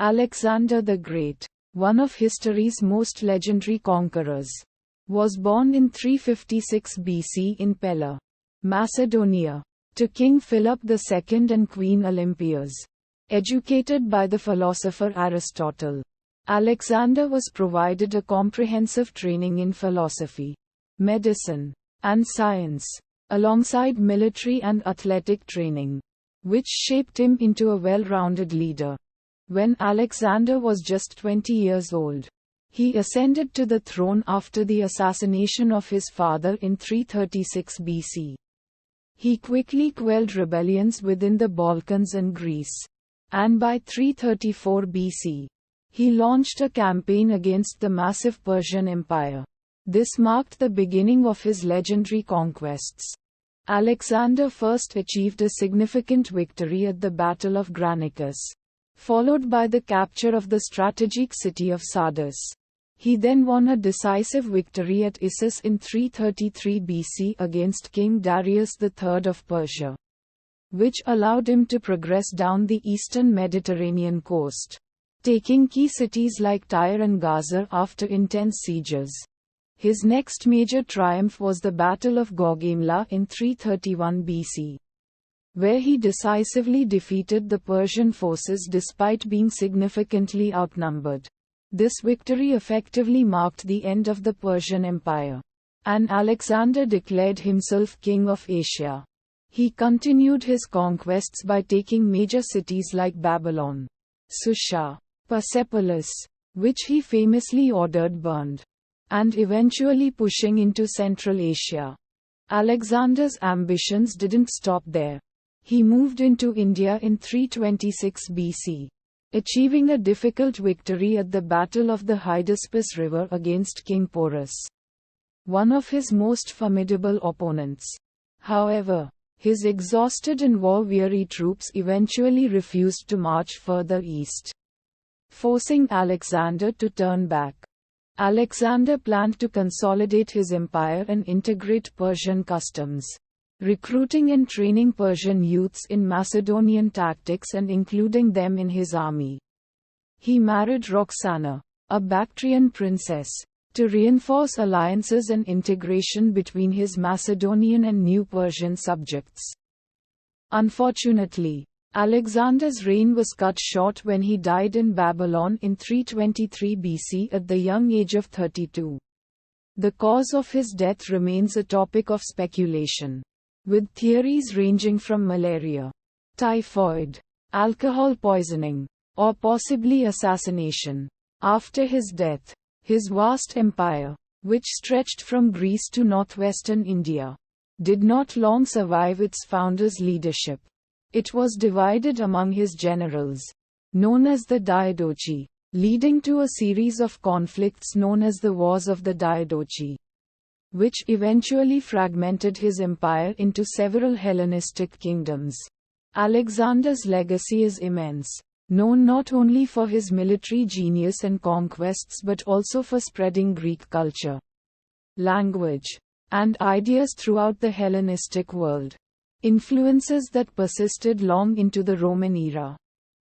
Alexander the Great, one of history's most legendary conquerors, was born in 356 BC in Pella, Macedonia, to King Philip II and Queen Olympias. Educated by the philosopher Aristotle, Alexander was provided a comprehensive training in philosophy, medicine, and science, alongside military and athletic training, which shaped him into a well-rounded leader. When Alexander was just 20 years old, he ascended to the throne after the assassination of his father in 336 BC. He quickly quelled rebellions within the Balkans and Greece, and by 334 BC, he launched a campaign against the massive Persian Empire. This marked the beginning of his legendary conquests. Alexander first achieved a significant victory at the Battle of Granicus, followed by the capture of the strategic city of Sardis. He then won a decisive victory at Issus in 333 BC against King Darius III of Persia, which allowed him to progress down the eastern Mediterranean coast, taking key cities like Tyre and Gaza after intense sieges. His next major triumph was the Battle of Granicus in 331 BC, where he decisively defeated the Persian forces despite being significantly outnumbered. This victory effectively marked the end of the Persian Empire, and Alexander declared himself king of Asia. He continued his conquests by taking major cities like Babylon, Susa, Persepolis, which he famously ordered burned, and eventually pushing into Central Asia. Alexander's ambitions didn't stop there. He moved into India in 326 BC, achieving a difficult victory at the Battle of the Hydaspes River against King Porus, one of his most formidable opponents. However, his exhausted and war-weary troops eventually refused to march further east, forcing Alexander to turn back. Alexander planned to consolidate his empire and integrate Persian customs, recruiting and training Persian youths in Macedonian tactics and including them in his army. He married Roxana, a Bactrian princess, to reinforce alliances and integration between his Macedonian and New Persian subjects. Unfortunately, Alexander's reign was cut short when he died in Babylon in 323 BC at the young age of 32. The cause of his death remains a topic of speculation, with theories ranging from malaria, typhoid, alcohol poisoning, or possibly assassination. After his death, his vast empire, which stretched from Greece to northwestern India, did not long survive its founder's leadership. It was divided among his generals, known as the Diadochi, leading to a series of conflicts known as the Wars of the Diadochi, which eventually fragmented his empire into several Hellenistic kingdoms. Alexander's legacy is immense, known not only for his military genius and conquests but also for spreading Greek culture, language, and ideas throughout the Hellenistic world, influences that persisted long into the Roman era.